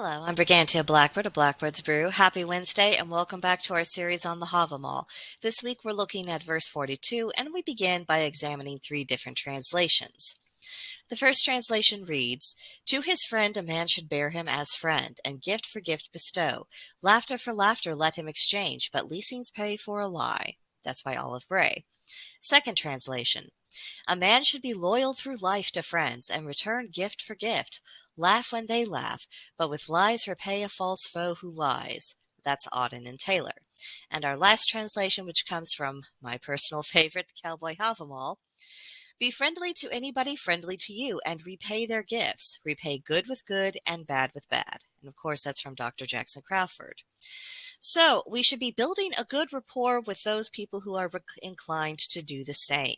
Hello, I'm Brigantia Blackbird of Blackbird's Brew. Happy Wednesday and welcome back to our series on the Havamal. This week we're looking at verse 42 and we begin by examining three different translations. The first translation reads, "To his friend a man should bear him as friend, and gift for gift bestow. Laughter for laughter let him exchange, but leasings pay for a lie." That's by Olive Bray. Second translation, "A man should be loyal through life to friends, and return gift for gift. Laugh when they laugh, but with lies repay a false foe who lies." That's Auden and Taylor. And our last translation, which comes from my personal favorite, Cowboy Havamal, "Be friendly to anybody friendly to you, and repay their gifts. Repay good with good and bad with bad." And of course, that's from Dr. Jackson Crawford. So we should be building a good rapport with those people who are inclined to do the same.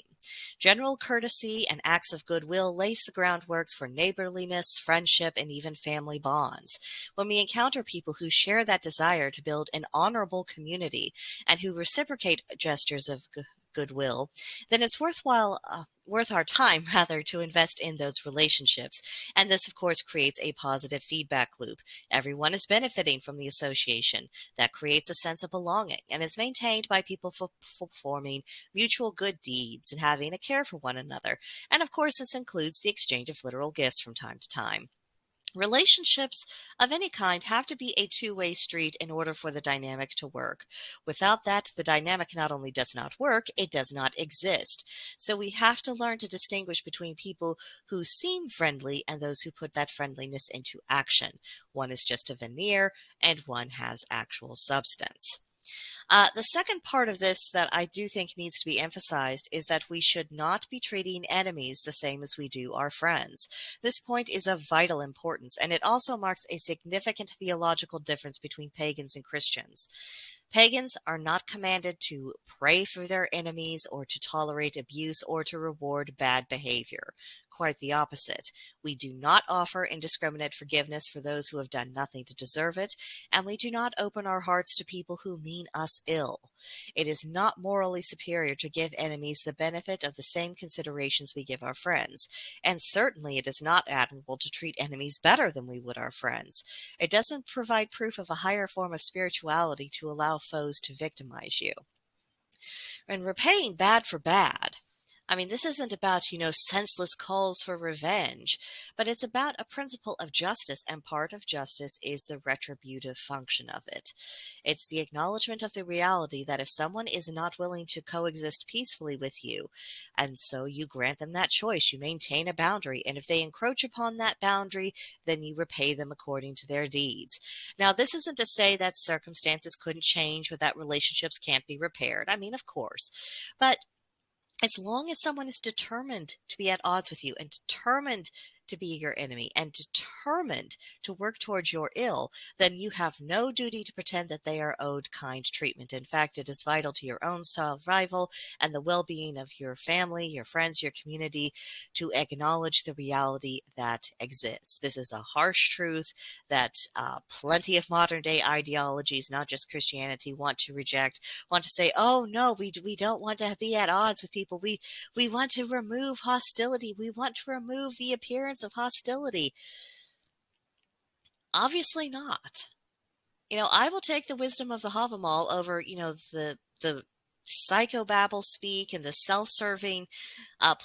General courtesy and acts of goodwill lays the groundwork for neighborliness, friendship, and even family bonds. When we encounter people who share that desire to build an honorable community and who reciprocate gestures of goodwill, then it's worth our time rather to invest in those relationships. And this, of course, creates a positive feedback loop. Everyone is benefiting from the association. That creates a sense of belonging and is maintained by people performing mutual good deeds and having a care for one another. And of course, this includes the exchange of literal gifts from time to time. Relationships of any kind have to be a two-way street in order for the dynamic to work. Without that, the dynamic not only does not work, it does not exist. So we have to learn to distinguish between people who seem friendly and those who put that friendliness into action. One is just a veneer, and one has actual substance. The second part of this that I do think needs to be emphasized is that we should not be treating enemies the same as we do our friends. This point is of vital importance, and it also marks a significant theological difference between pagans and Christians. Pagans are not commanded to pray for their enemies or to tolerate abuse or to reward bad behavior. Quite the opposite. We do not offer indiscriminate forgiveness for those who have done nothing to deserve it, and we do not open our hearts to people who mean us ill. It is not morally superior to give enemies the benefit of the same considerations we give our friends, and certainly it is not admirable to treat enemies better than we would our friends. It doesn't provide proof of a higher form of spirituality to allow foes to victimize you. And repaying bad for bad. This isn't about, senseless calls for revenge, but it's about a principle of justice, and part of justice is the retributive function of it. It's the acknowledgement of the reality that if someone is not willing to coexist peacefully with you, and so you grant them that choice, you maintain a boundary, and if they encroach upon that boundary, then you repay them according to their deeds. Now, this isn't to say that circumstances couldn't change or that relationships can't be repaired. Of course. But as long as someone is determined to be at odds with you and determined to be your enemy and determined to work towards your ill, then you have no duty to pretend that they are owed kind treatment. In fact, it is vital to your own survival and the well-being of your family, your friends, your community to acknowledge the reality that exists. This is a harsh truth that plenty of modern-day ideologies, not just Christianity, want to reject, want to say, oh, no, we don't want to be at odds with people. We want to remove hostility. We want to remove the appearance of hostility. Obviously not. I will take the wisdom of the Havamal over, the psychobabble speak and the self-serving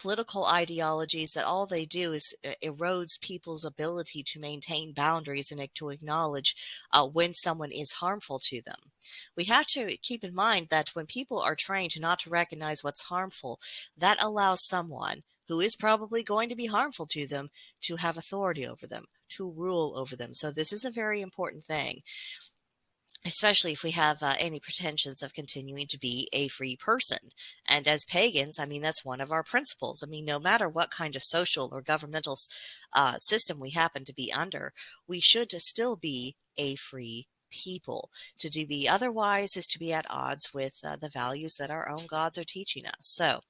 political ideologies that all they do is erodes people's ability to maintain boundaries and to acknowledge when someone is harmful to them. We have to keep in mind that when people are trained not to recognize what's harmful, that allows someone who is probably going to be harmful to them to have authority over them, to rule over them. So this is a very important thing, especially if we have any pretensions of continuing to be a free person. And as pagans, that's one of our principles. No matter what kind of social or governmental system we happen to be under, we should still be a free people. To be otherwise is to be at odds with the values that our own gods are teaching us. So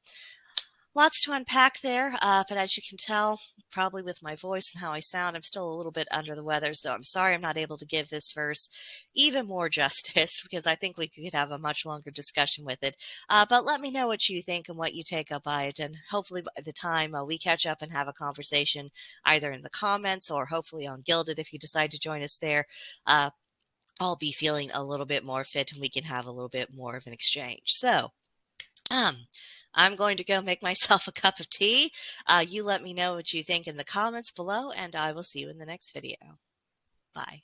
Lots to unpack there, but as you can tell, probably with my voice and how I sound, I'm still a little bit under the weather, so I'm sorry I'm not able to give this verse even more justice because I think we could have a much longer discussion with it. But let me know what you think and what you take up by it, and hopefully by the time we catch up and have a conversation, either in the comments or hopefully on Gilded if you decide to join us there, I'll be feeling a little bit more fit and we can have a little bit more of an exchange. So, um, I'm going to go make myself a cup of tea. You let me know what you think in the comments below, and I will see you in the next video. Bye.